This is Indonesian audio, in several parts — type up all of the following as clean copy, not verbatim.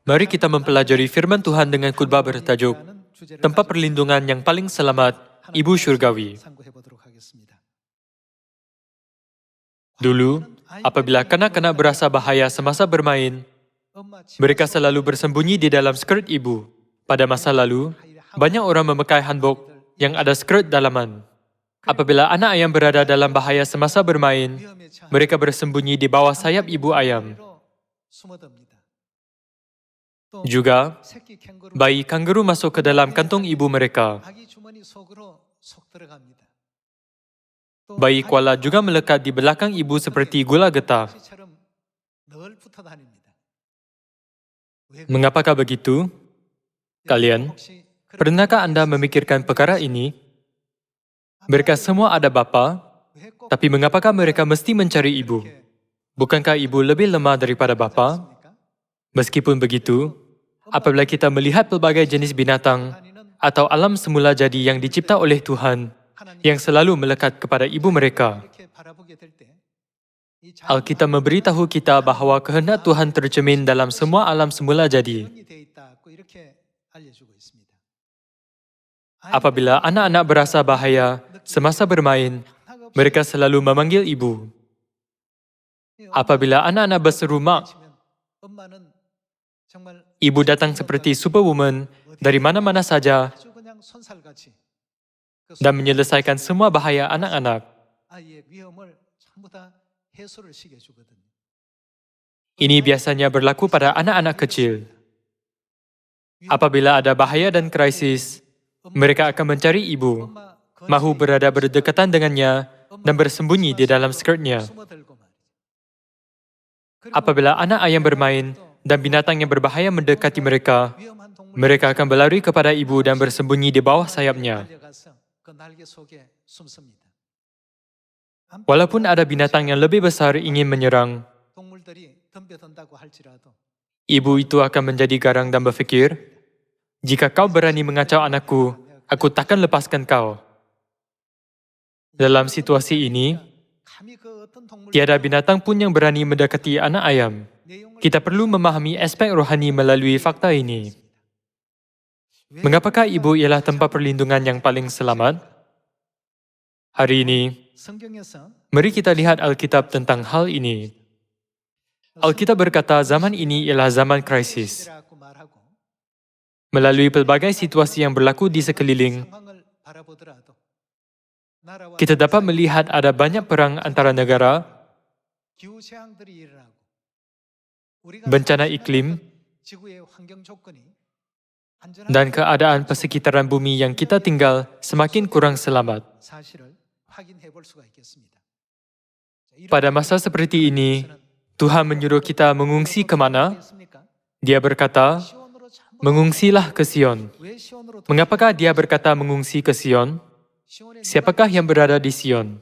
Mari kita mempelajari firman Tuhan dengan khotbah bertajuk Tempat Perlindungan yang Paling Selamat, Ibu Surgawi. Dulu, apabila kanak-kanak berasa bahaya semasa bermain, mereka selalu bersembunyi di dalam skirt ibu. Pada masa lalu, banyak orang memakai hanbok yang ada skirt dalaman. Apabila anak ayam berada dalam bahaya semasa bermain, mereka bersembunyi di bawah sayap ibu ayam. Juga, bayi kangguru masuk ke dalam kantong ibu mereka. Bayi koala juga melekat di belakang ibu seperti gula getah. Mengapakah begitu? Kalian, pernahkah Anda memikirkan perkara ini? Mereka semua ada bapa, tapi mengapakah mereka mesti mencari ibu? Bukankah ibu lebih lemah daripada bapa? Meskipun begitu, apabila kita melihat pelbagai jenis binatang atau alam semula jadi yang dicipta oleh Tuhan, yang selalu melekat kepada ibu mereka, Alkitab memberitahu kita bahawa kehendak Tuhan tercermin dalam semua alam semula jadi. Apabila anak-anak berasa bahaya semasa bermain, mereka selalu memanggil ibu. Apabila anak-anak berseru mak, ibu datang seperti superwoman dari mana-mana saja dan menyelesaikan semua bahaya anak-anak. Ini biasanya berlaku pada anak-anak kecil. Apabila ada bahaya dan krisis, mereka akan mencari ibu, mahu berada berdekatan dengannya dan bersembunyi di dalam skirtnya. Apabila anak ayam bermain dan binatang yang berbahaya mendekati mereka, mereka akan berlari kepada ibu dan bersembunyi di bawah sayapnya. Walaupun ada binatang yang lebih besar ingin menyerang, ibu itu akan menjadi garang dan berfikir, "Jika kau berani mengacau anakku, aku takkan lepaskan kau." Dalam situasi ini, tiada binatang pun yang berani mendekati anak ayam. Kita perlu memahami aspek rohani melalui fakta ini. Mengapakah ibu ialah tempat perlindungan yang paling selamat? Hari ini, mari kita lihat Alkitab tentang hal ini. Alkitab berkata zaman ini ialah zaman krisis. Melalui pelbagai situasi yang berlaku di sekeliling, kita dapat melihat ada banyak perang antara negara, bencana iklim, dan keadaan persekitaran bumi yang kita tinggal semakin kurang selamat. Pada masa seperti ini, Tuhan menyuruh kita mengungsi ke mana? Dia berkata, "Mengungsilah ke Sion." Mengapakah dia berkata mengungsi ke Sion? Siapakah yang berada di Sion?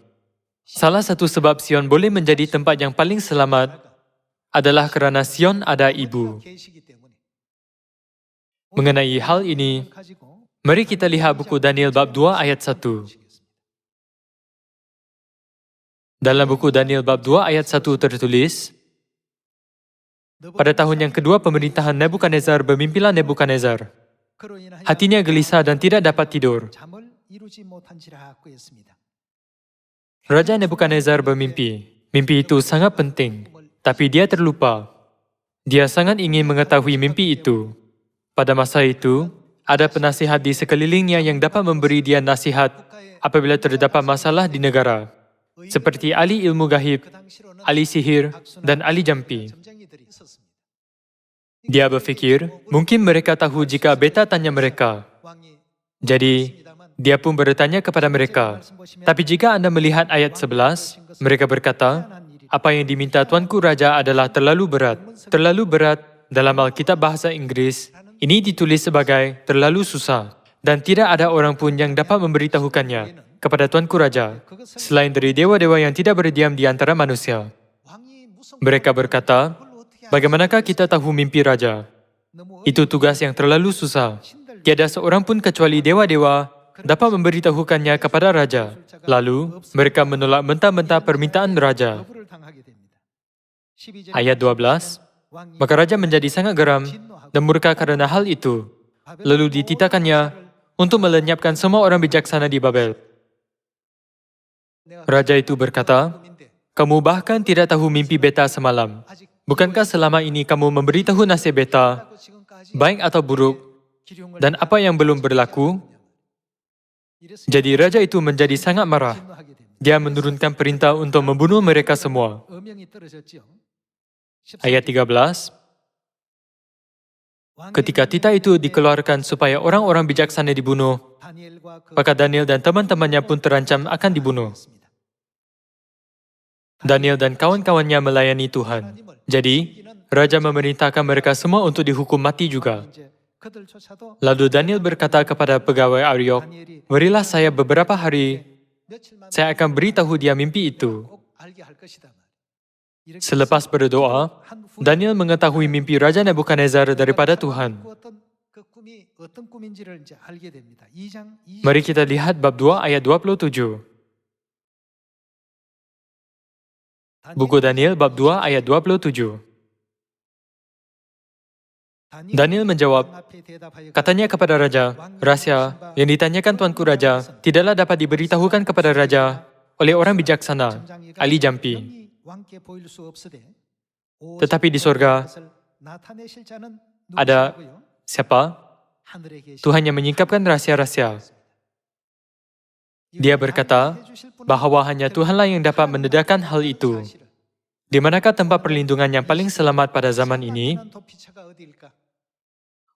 Salah satu sebab Sion boleh menjadi tempat yang paling selamat adalah kerana Sion ada ibu. Mengenai hal ini, mari kita lihat buku Daniel bab 2 ayat 1. Dalam buku Daniel bab 2 ayat 1 tertulis, pada tahun yang kedua pemerintahan Nebukadnezar bermimpilah Nebukadnezar. Hatinya gelisah dan tidak dapat tidur. Raja Nebukadnezar bermimpi. Mimpi itu sangat penting, tapi dia terlupa. Dia sangat ingin mengetahui mimpi itu. Pada masa itu, ada penasihat di sekelilingnya yang dapat memberi dia nasihat apabila terdapat masalah di negara, seperti ahli ilmu gahib, ahli sihir, dan ahli jampi. Dia berfikir, mungkin mereka tahu jika beta tanya mereka. Jadi, dia pun bertanya kepada mereka. Tapi jika Anda melihat ayat 11, mereka berkata, "Apa yang diminta Tuanku Raja adalah terlalu berat." Terlalu berat dalam Alkitab bahasa Inggris, ini ditulis sebagai terlalu susah. Dan tidak ada orang pun yang dapat memberitahukannya kepada Tuanku Raja, selain dari dewa-dewa yang tidak berdiam di antara manusia. Mereka berkata, "Bagaimanakah kita tahu mimpi Raja? Itu tugas yang terlalu susah. Tiada seorang pun kecuali dewa-dewa dapat memberitahukannya kepada Raja." Lalu, mereka menolak mentah-mentah permintaan Raja. Ayat 12, maka Raja menjadi sangat geram dan murka karena hal itu. Lalu dititahkannya untuk melenyapkan semua orang bijaksana di Babel. Raja itu berkata, "Kamu bahkan tidak tahu mimpi beta semalam. Bukankah selama ini kamu memberitahu nasib beta, baik atau buruk, dan apa yang belum berlaku?" Jadi raja itu menjadi sangat marah. Dia menurunkan perintah untuk membunuh mereka semua. Ayat 13. Ketika titah itu dikeluarkan supaya orang-orang bijaksana dibunuh, maka Daniel dan teman-temannya pun terancam akan dibunuh. Daniel dan kawan-kawannya melayani Tuhan. Jadi, raja memerintahkan mereka semua untuk dihukum mati juga. Lalu Daniel berkata kepada pegawai Aryok, "Berilah saya beberapa hari, saya akan beritahu dia mimpi itu." Selepas berdoa, Daniel mengetahui mimpi Raja Nebukadnezar daripada Tuhan. Mari kita lihat bab 2 ayat 27. Buku Daniel bab 2 ayat 27. Daniel menjawab, katanya kepada Raja, "Rahasia yang ditanyakan Tuanku Raja tidaklah dapat diberitahukan kepada Raja oleh orang bijaksana, ahli jampi. Tetapi di surga ada siapa? Tuhan yang menyingkapkan rahasia-rahasia. Dia berkata bahwa hanya Tuhanlah yang dapat mendedakan hal itu. Di manakah tempat perlindungan yang paling selamat pada zaman ini?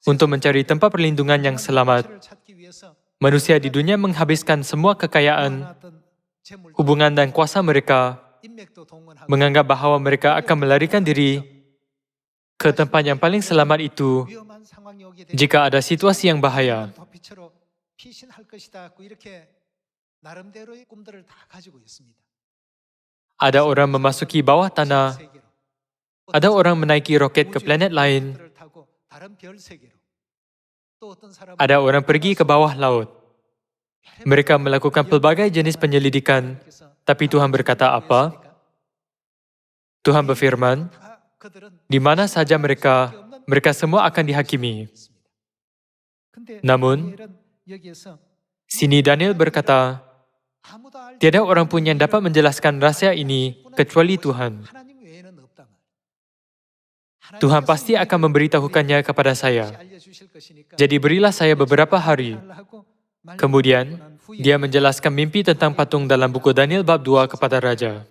Untuk mencari tempat perlindungan yang selamat, manusia di dunia menghabiskan semua kekayaan, hubungan dan kuasa mereka, menganggap bahwa mereka akan melarikan diri ke tempat yang paling selamat itu jika ada situasi yang bahaya. Ada orang memasuki bawah tanah, ada orang menaiki roket ke planet lain, ada orang pergi ke bawah laut. Mereka melakukan pelbagai jenis penyelidikan, tapi Tuhan berkata apa? Tuhan berfirman, di mana saja mereka semua akan dihakimi. Namun, sini Daniel berkata, tiada orang pun yang dapat menjelaskan rahasia ini kecuali Tuhan. Tuhan pasti akan memberitahukannya kepada saya. Jadi berilah saya beberapa hari. Kemudian, dia menjelaskan mimpi tentang patung dalam buku Daniel bab 2 kepada Raja.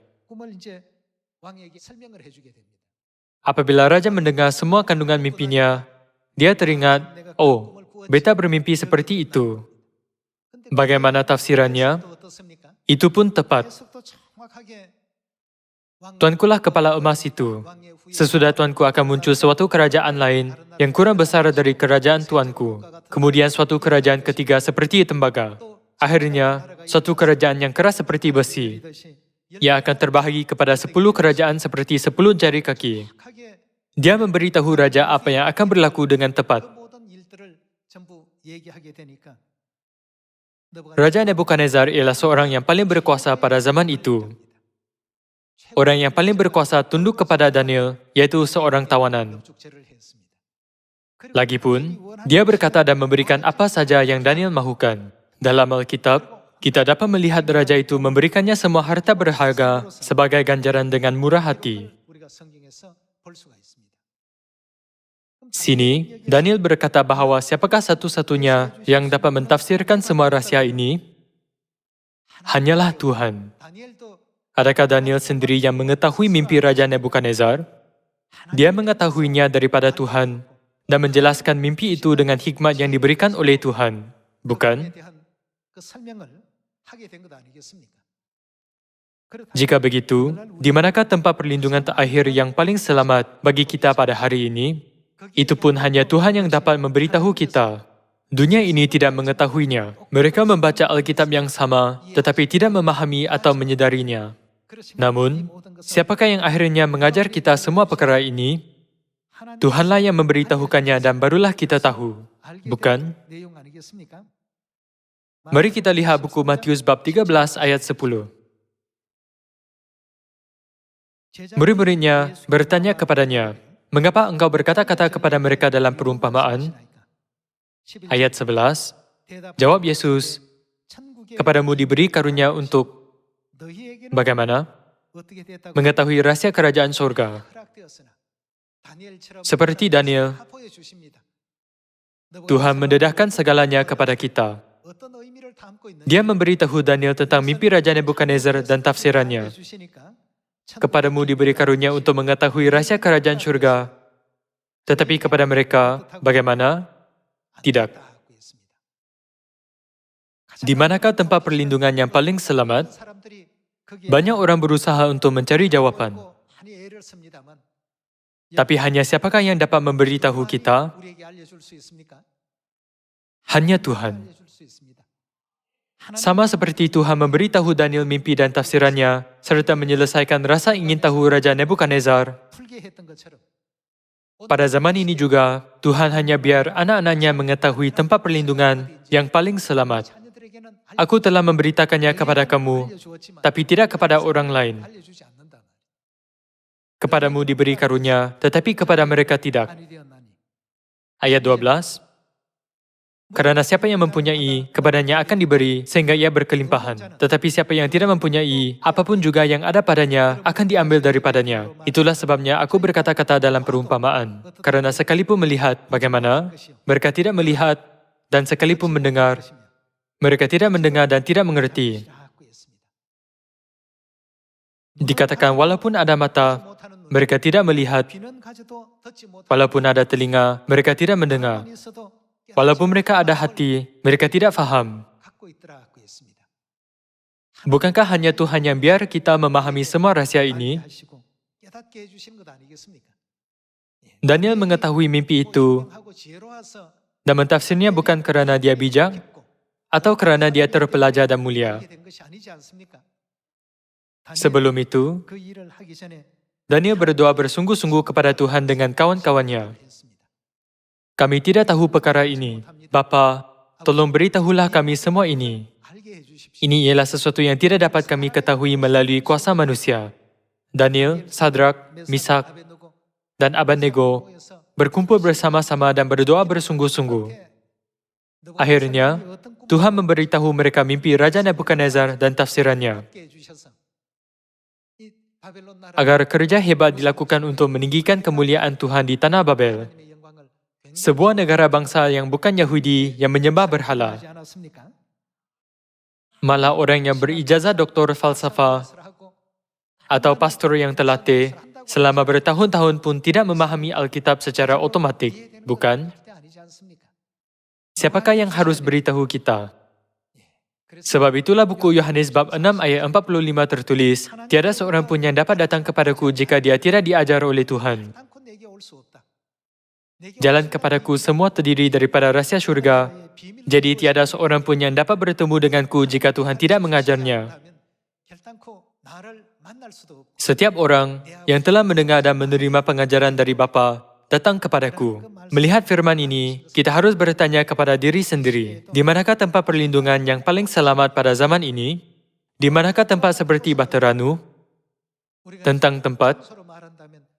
Apabila Raja mendengar semua kandungan mimpinya, dia teringat, oh, beta bermimpi seperti itu. Bagaimana tafsirannya? Itu pun tepat. Tuankulah kepala emas itu. Sesudah Tuanku akan muncul suatu kerajaan lain yang kurang besar dari kerajaan Tuanku. Kemudian suatu kerajaan ketiga seperti tembaga. Akhirnya, suatu kerajaan yang keras seperti besi. Ia akan terbahagi kepada 10 kerajaan seperti 10 jari kaki. Dia memberitahu Raja apa yang akan berlaku dengan tepat. Raja Nebukadnezar ialah seorang yang paling berkuasa pada zaman itu. Orang yang paling berkuasa tunduk kepada Daniel, yaitu seorang tawanan. Lagipun, dia berkata dan memberikan apa saja yang Daniel mahukan. Dalam Alkitab, kita dapat melihat Raja itu memberikannya semua harta berharga sebagai ganjaran dengan murah hati. Sini, Daniel berkata bahwa siapakah satu-satunya yang dapat mentafsirkan semua rahasia ini? Hanyalah Tuhan. Adakah Daniel sendiri yang mengetahui mimpi Raja Nebukadnezar? Dia mengetahuinya daripada Tuhan dan menjelaskan mimpi itu dengan hikmat yang diberikan oleh Tuhan, bukan? Jika begitu, di manakah tempat perlindungan terakhir yang paling selamat bagi kita pada hari ini? Itu pun hanya Tuhan yang dapat memberitahu kita. Dunia ini tidak mengetahuinya. Mereka membaca Alkitab yang sama, tetapi tidak memahami atau menyadarinya. Namun, siapakah yang akhirnya mengajar kita semua perkara ini? Tuhanlah yang memberitahukannya dan barulah kita tahu, bukan? Mari kita lihat buku Matius bab 13 ayat 10. Murid-muridnya bertanya kepadanya, Mengapa engkau berkata-kata kepada mereka dalam perumpamaan? Ayat 11, jawab Yesus, kepadamu diberi karunia untuk bagaimana? Mengetahui rahasia kerajaan surga. Seperti Daniel, Tuhan mendedahkan segalanya kepada kita. Dia memberitahu Daniel tentang mimpi Raja Nebukadnezar dan tafsirannya. Kepadamu diberi karunia untuk mengetahui rahasia kerajaan surga. Tetapi kepada mereka, bagaimana? Tidak. Di manakah tempat perlindungan yang paling selamat? Banyak orang berusaha untuk mencari jawaban. Tapi hanya siapakah yang dapat memberitahu kita? Hanya Tuhan. Sama seperti Tuhan memberitahu Daniel mimpi dan tafsirannya, serta menyelesaikan rasa ingin tahu Raja Nebukadnezar. Pada zaman ini juga, Tuhan hanya biar anak-anaknya mengetahui tempat perlindungan yang paling selamat. Aku telah memberitakannya kepada kamu, tapi tidak kepada orang lain. Kepadamu diberi karunia, tetapi kepada mereka tidak. Ayat 12, karena siapa yang mempunyai, kepadanya akan diberi, sehingga ia berkelimpahan. Tetapi siapa yang tidak mempunyai, apapun juga yang ada padanya, akan diambil daripadanya. Itulah sebabnya aku berkata-kata dalam perumpamaan. Karena sekalipun melihat, bagaimana? Mereka tidak melihat, dan sekalipun mendengar, mereka tidak mendengar dan tidak mengerti. Dikatakan walaupun ada mata, mereka tidak melihat. Walaupun ada telinga, mereka tidak mendengar. Walaupun mereka ada hati, mereka tidak faham. Bukankah hanya Tuhan yang biar kita memahami semua rahasia ini? Daniel mengetahui mimpi itu dan mentafsirnya bukan kerana dia bijak atau kerana dia terpelajar dan mulia. Sebelum itu, Daniel berdoa bersungguh-sungguh kepada Tuhan dengan kawan-kawannya. Kami tidak tahu perkara ini. Bapa, tolong beritahulah kami semua ini. Ini ialah sesuatu yang tidak dapat kami ketahui melalui kuasa manusia. Daniel, Sadrak, Misak, dan Abednego berkumpul bersama-sama dan berdoa bersungguh-sungguh. Akhirnya, Tuhan memberitahu mereka mimpi Raja Nebukadnezar dan tafsirannya. Agar kerja hebat dilakukan untuk meninggikan kemuliaan Tuhan di tanah Babel, sebuah negara bangsa yang bukan Yahudi yang menyembah berhala. Malah orang yang berijazah doktor falsafah atau pastor yang terlatih selama bertahun-tahun pun tidak memahami Alkitab secara otomatik, bukan? Siapakah yang harus beritahu kita? Sebab itulah buku Yohanes bab 6 ayat 45 tertulis, tiada seorang pun yang dapat datang kepadaku jika dia tidak diajar oleh Tuhan. Jalan kepadaku semua terdiri daripada rahsia syurga, jadi tiada seorang pun yang dapat bertemu denganku jika Tuhan tidak mengajarnya. Setiap orang yang telah mendengar dan menerima pengajaran dari Bapa, datang kepadaku. Melihat firman ini, kita harus bertanya kepada diri sendiri, di manakah tempat perlindungan yang paling selamat pada zaman ini? Di manakah tempat seperti Bateranu? Tentang tempat,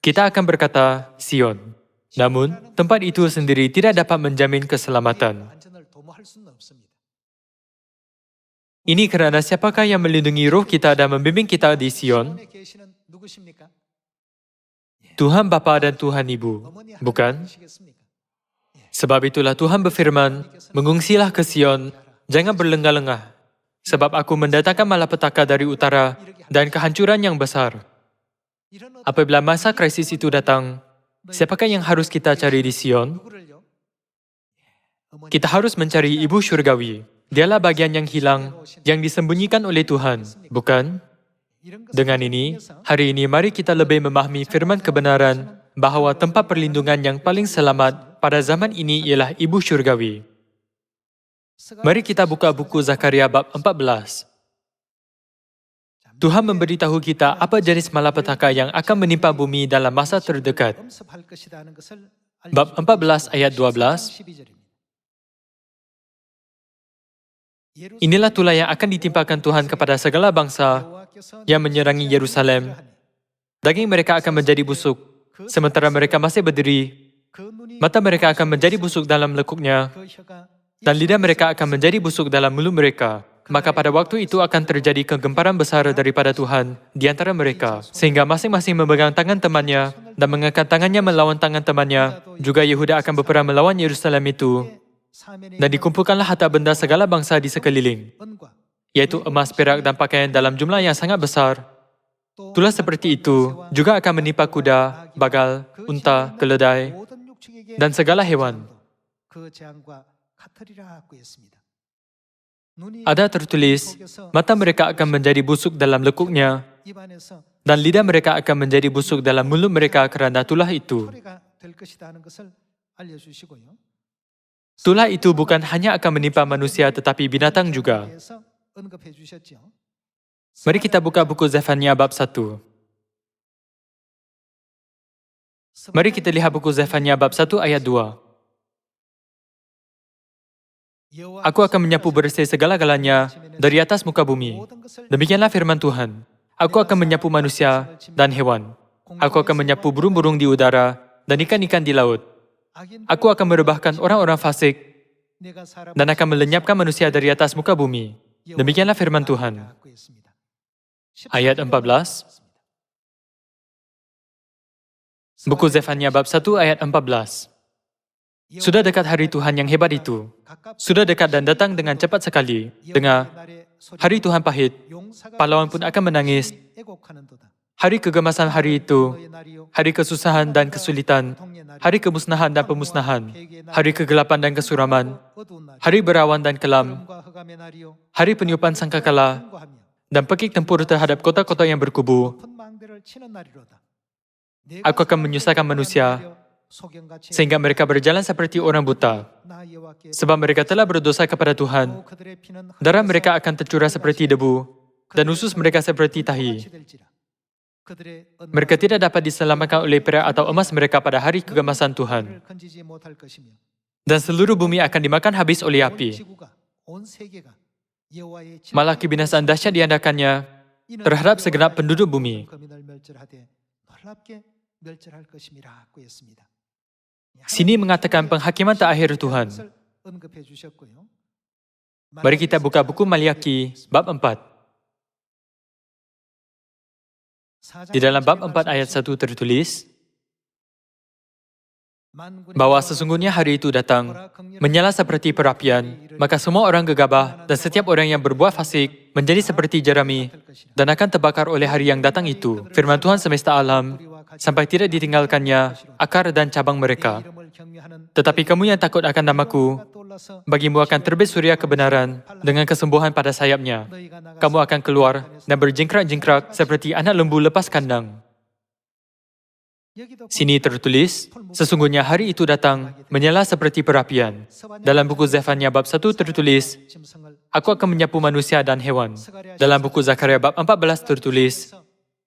kita akan berkata, Sion. Namun, tempat itu sendiri tidak dapat menjamin keselamatan. Ini kerana siapakah yang melindungi roh kita dan membimbing kita di Sion? Tuhan Bapa dan Tuhan Ibu, bukan? Sebab itulah Tuhan berfirman, mengungsilah ke Sion, jangan berlengah-lengah, sebab aku mendatangkan malapetaka dari utara dan kehancuran yang besar. Apabila masa krisis itu datang, siapakah yang harus kita cari di Sion? Kita harus mencari Ibu Syurgawi. Dialah bagian yang hilang, yang disembunyikan oleh Tuhan, bukan? Dengan ini, hari ini mari kita lebih memahami firman kebenaran bahawa tempat perlindungan yang paling selamat pada zaman ini ialah Ibu Syurgawi. Mari kita buka buku Zakaria bab 14. Tuhan memberitahu kita apa jenis malapetaka yang akan menimpa bumi dalam masa terdekat. Bab 14 ayat 12. Inilah tulah yang akan ditimpakan Tuhan kepada segala bangsa yang menyerangi Yerusalem. Daging mereka akan menjadi busuk, Sementara mereka masih berdiri, mata mereka akan menjadi busuk dalam lekuknya, dan lidah mereka akan menjadi busuk dalam mulut mereka. Maka pada waktu itu akan terjadi kegemparan besar daripada Tuhan di antara mereka, sehingga masing-masing memegang tangan temannya dan mengangkat tangannya melawan tangan temannya. Juga Yehuda akan berperang melawan Yerusalem itu, dan dikumpulkanlah harta benda segala bangsa di sekeliling, yaitu emas, perak dan pakaian dalam jumlah yang sangat besar. Tulah seperti itu juga akan menimpa kuda, bagal, unta, keledai, dan segala hewan. Ada tertulis, mata mereka akan menjadi busuk dalam lekuknya, dan lidah mereka akan menjadi busuk dalam mulut mereka kerana tulah itu. Tulah itu bukan hanya akan menimpa manusia tetapi binatang juga. Mari kita buka buku Zefania bab 1. Mari kita lihat buku Zefania bab 1 ayat 2. Aku akan menyapu bersih segala-galanya dari atas muka bumi. Demikianlah firman Tuhan. Aku akan menyapu manusia dan hewan. Aku akan menyapu burung-burung di udara dan ikan-ikan di laut. Aku akan merebahkan orang-orang fasik dan akan melenyapkan manusia dari atas muka bumi. Demikianlah firman Tuhan. Ayat 14. Buku Zefania bab 1 ayat 14. Sudah dekat hari Tuhan yang hebat itu. Sudah dekat dan datang dengan cepat sekali. Dengar, hari Tuhan pahit, pahlawan pun akan menangis. Hari kegemasan hari itu, hari kesusahan dan kesulitan, hari kemusnahan dan pemusnahan, hari kegelapan dan kesuraman, hari berawan dan kelam, hari peniupan sangkakala, dan pekik tempur terhadap kota-kota yang berkubu. Aku akan menyusahkan manusia, sehingga mereka berjalan seperti orang buta. Sebab mereka telah berdosa kepada Tuhan. Darah mereka akan tercurah seperti debu, dan usus mereka seperti tahi. Mereka tidak dapat diselamatkan oleh perak atau emas mereka pada hari kegemasan Tuhan. Dan seluruh bumi akan dimakan habis oleh api. Malah kebinasaan dahsyat diadakannya terhadap segenap penduduk bumi. Sini mengatakan penghakiman terakhir Tuhan. Mari kita buka buku Maliaki, bab 4. Di dalam bab 4 ayat 1 tertulis, bahwa sesungguhnya hari itu datang, menyala seperti perapian, maka semua orang gegabah dan setiap orang yang berbuat fasik menjadi seperti jerami dan akan terbakar oleh hari yang datang itu. Firman Tuhan semesta alam, sampai tidak ditinggalkannya akar dan cabang mereka. Tetapi kamu yang takut akan namaku, bagimu akan terbit surya kebenaran dengan kesembuhan pada sayapnya. Kamu akan keluar dan berjingkrak-jingkrak seperti anak lembu lepas kandang. Sini tertulis, sesungguhnya hari itu datang, menyala seperti perapian. Dalam buku Zefania bab 1 tertulis, aku akan menyapu manusia dan hewan. Dalam buku Zakaria bab 14 tertulis,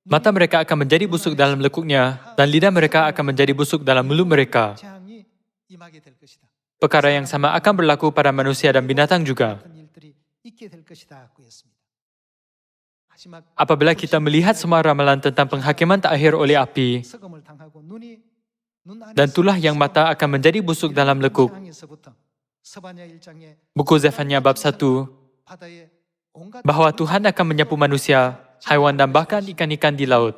mata mereka akan menjadi busuk dalam lekuknya, dan lidah mereka akan menjadi busuk dalam mulut mereka. Perkara yang sama akan berlaku pada manusia dan binatang juga. Apabila kita melihat semua ramalan tentang penghakiman terakhir oleh api, dan tulah yang mata akan menjadi busuk dalam lekuk. Buku Zefania bab 1, bahwa Tuhan akan menyapu manusia, haiwan dan bahkan ikan-ikan di laut.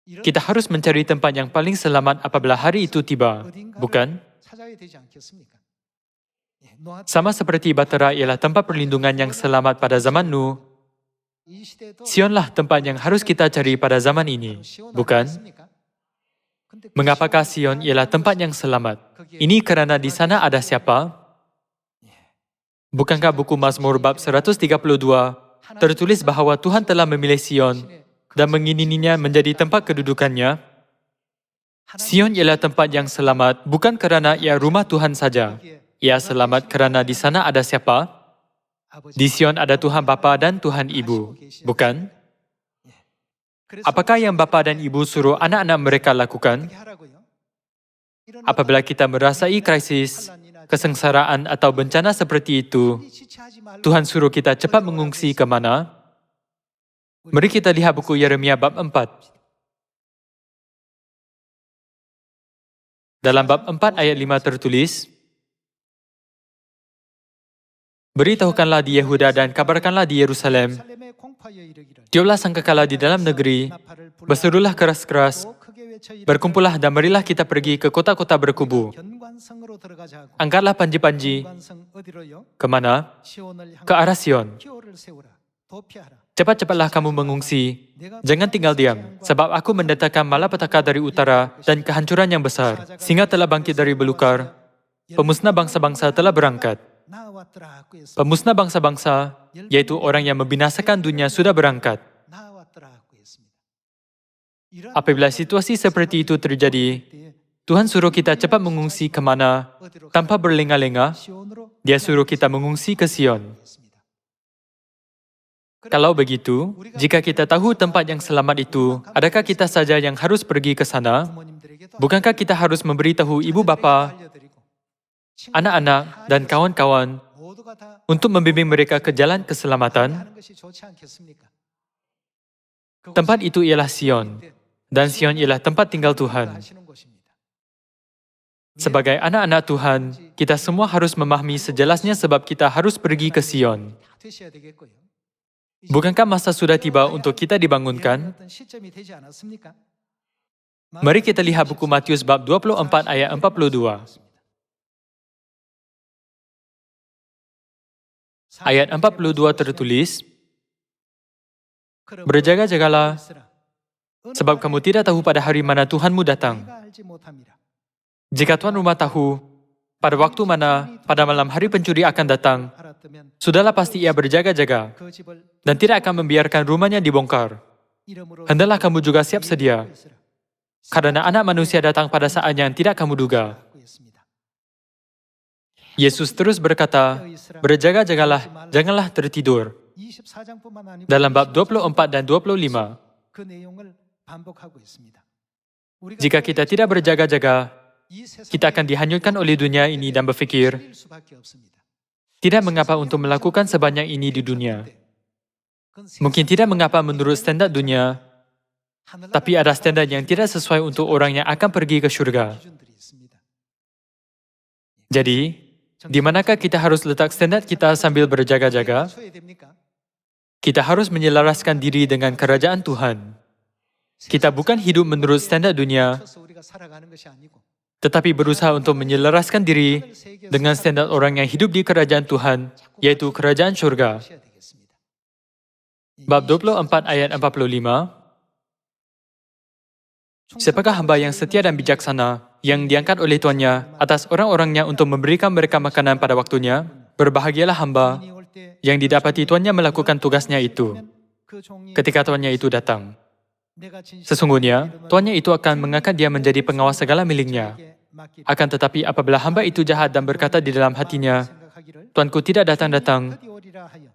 Kita harus mencari tempat yang paling selamat apabila hari itu tiba, bukan? Sama seperti Batera ialah tempat perlindungan yang selamat pada zaman Nuh, Sionlah tempat yang harus kita cari pada zaman ini, bukan? Mengapakah Sion ialah tempat yang selamat? Ini kerana di sana ada siapa? Bukankah buku Mazmur bab 132 tertulis bahawa Tuhan telah memilih Sion dan mengingininya menjadi tempat kedudukannya? Sion ialah tempat yang selamat bukan kerana ia rumah Tuhan saja. Ia selamat kerana di sana ada siapa? Di Sion ada Tuhan Bapa dan Tuhan Ibu, bukan? Apakah yang bapa dan ibu suruh anak-anak mereka lakukan? Apabila kita merasai krisis, kesengsaraan atau bencana seperti itu, Tuhan suruh kita cepat mengungsi ke mana? Mari kita lihat buku Yeremia bab 4. Dalam bab 4 ayat 5 tertulis, beritahukanlah di Yehuda dan kabarkanlah di Yerusalem, tiuplah sangkakala di dalam negeri, berserulah keras-keras, berkumpullah dan marilah kita pergi ke kota-kota berkubu. Angkatlah panji-panji. Kemana? Ke arah Sion. Cepat-cepatlah kamu mengungsi. Jangan tinggal diam, sebab aku mendatangkan malapetaka dari utara dan kehancuran yang besar. Singa telah bangkit dari belukar. Pemusnah bangsa-bangsa telah berangkat. Pemusnah bangsa-bangsa, yaitu orang yang membinasakan dunia, sudah berangkat. Apabila situasi seperti itu terjadi, Tuhan suruh kita cepat mengungsi kemana tanpa berlenga-lenga. Dia suruh kita mengungsi ke Sion. Kalau begitu, jika kita tahu tempat yang selamat itu, adakah kita saja yang harus pergi ke sana? Bukankah kita harus memberitahu ibu bapa, anak-anak, dan kawan-kawan untuk membimbing mereka ke jalan keselamatan? Tempat itu ialah Sion, dan Sion ialah tempat tinggal Tuhan. Sebagai anak-anak Tuhan, kita semua harus memahami sejelasnya sebab kita harus pergi ke Sion. Bukankah masa sudah tiba untuk kita dibangunkan? Mari kita lihat buku Matius bab 24 ayat 42. Ayat 42 tertulis, berjaga-jagalah, sebab kamu tidak tahu pada hari mana Tuhanmu datang. Jika tuan rumah tahu, pada waktu mana pada malam hari pencuri akan datang, sudahlah pasti ia berjaga-jaga dan tidak akan membiarkan rumahnya dibongkar. Hendaklah kamu juga siap sedia, karena anak manusia datang pada saat yang tidak kamu duga. Yesus terus berkata, berjaga-jagalah, janganlah tertidur. Dalam bab 24 dan 25, jika kita tidak berjaga-jaga, kita akan dihanyutkan oleh dunia ini dan berfikir, tidak mengapa untuk melakukan sebanyak ini di dunia. Mungkin tidak mengapa menurut standar dunia, tapi ada standar yang tidak sesuai untuk orang yang akan pergi ke syurga. Jadi, di manakah kita harus letak standar kita sambil berjaga-jaga? Kita harus menyelaraskan diri dengan kerajaan Tuhan. Kita bukan hidup menurut standar dunia, tetapi berusaha untuk menyelaraskan diri dengan standar orang yang hidup di kerajaan Tuhan, yaitu kerajaan syurga. Bab 24 ayat 45, siapakah hamba yang setia dan bijaksana, yang diangkat oleh tuannya atas orang-orangnya untuk memberikan mereka makanan pada waktunya? Berbahagialah hamba yang didapati tuannya melakukan tugasnya itu ketika tuannya itu datang. Sesungguhnya, tuannya itu akan mengangkat dia menjadi pengawas segala miliknya. Akan tetapi apabila hamba itu jahat dan berkata di dalam hatinya, tuanku tidak datang-datang,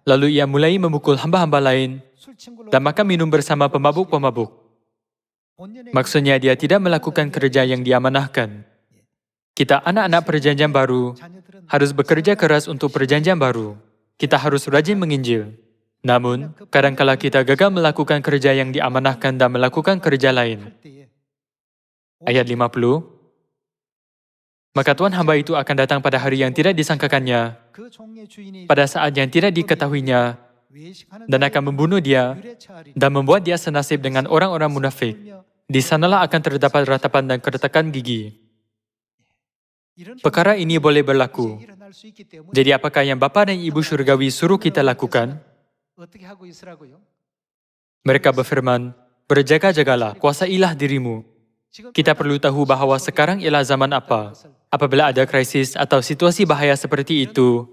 lalu ia mulai memukul hamba-hamba lain dan makan minum bersama pemabuk-pemabuk. Maksudnya dia tidak melakukan kerja yang diamanahkan. Kita anak-anak perjanjian baru harus bekerja keras untuk perjanjian baru. Kita harus rajin menginjil. Namun, kadangkala kita gagal melakukan kerja yang diamanahkan dan melakukan kerja lain. Ayat 50, maka Tuhan hamba itu akan datang pada hari yang tidak disangkakannya, pada saat yang tidak diketahuinya, dan akan membunuh dia, dan membuat dia senasib dengan orang-orang munafik. Di sanalah akan terdapat ratapan dan keretakan gigi. Perkara ini boleh berlaku. Jadi apakah yang Bapa dan Ibu Surgawi suruh kita lakukan? Mereka berfirman, berjaga-jagalah, kuasailah dirimu. Kita perlu tahu bahawa sekarang ialah zaman apa. Apabila ada krisis atau situasi bahaya seperti itu,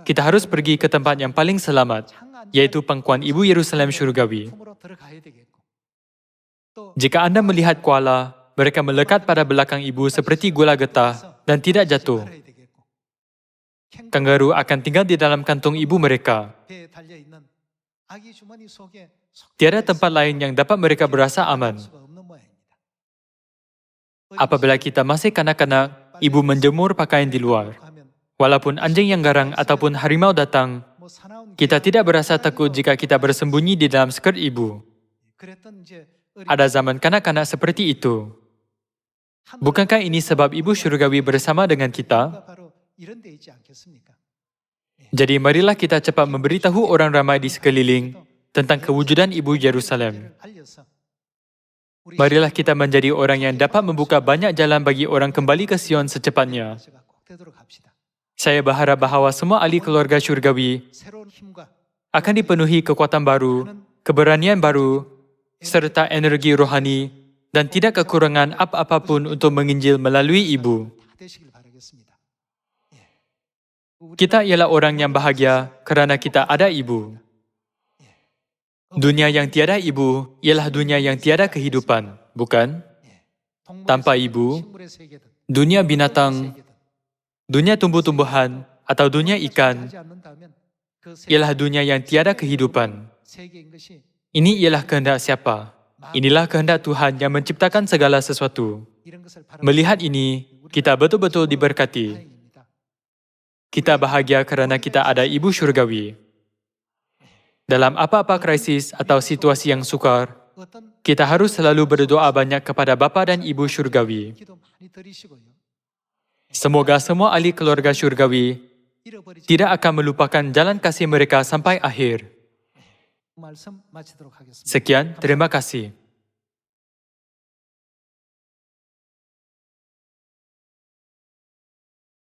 kita harus pergi ke tempat yang paling selamat, yaitu pangkuan Ibu Yerusalem Syurgawi. Jika Anda melihat koala, mereka melekat pada belakang ibu seperti gula getah dan tidak jatuh. Kangaru akan tinggal di dalam kantung ibu mereka. Tiada tempat lain yang dapat mereka berasa aman. Apabila kita masih kanak-kanak, ibu menjemur pakaian di luar. Walaupun anjing yang garang ataupun harimau datang, kita tidak berasa takut jika kita bersembunyi di dalam skirt ibu. Ada zaman kanak-kanak seperti itu. Bukankah ini sebab Ibu Syurgawi bersama dengan kita? Jadi marilah kita cepat memberitahu orang ramai di sekeliling tentang kewujudan Ibu Yerusalem. Marilah kita menjadi orang yang dapat membuka banyak jalan bagi orang kembali ke Sion secepatnya. Saya berharap bahawa semua ahli keluarga syurgawi akan dipenuhi kekuatan baru, keberanian baru, serta energi rohani dan tidak kekurangan apa-apa pun untuk menginjil melalui Ibu. Kita ialah orang yang bahagia kerana kita ada Ibu. Dunia yang tiada Ibu ialah dunia yang tiada kehidupan, bukan? Tanpa Ibu, dunia binatang, dunia tumbuh-tumbuhan, atau dunia ikan ialah dunia yang tiada kehidupan. Ini ialah kehendak siapa? Inilah kehendak Tuhan yang menciptakan segala sesuatu. Melihat ini, kita betul-betul diberkati. Kita bahagia kerana kita ada Ibu Syurgawi. Dalam apa-apa krisis atau situasi yang sukar, kita harus selalu berdoa banyak kepada Bapa dan Ibu Syurgawi. Semoga semua ahli keluarga syurgawi tidak akan melupakan jalan kasih mereka sampai akhir. Sekian, terima kasih.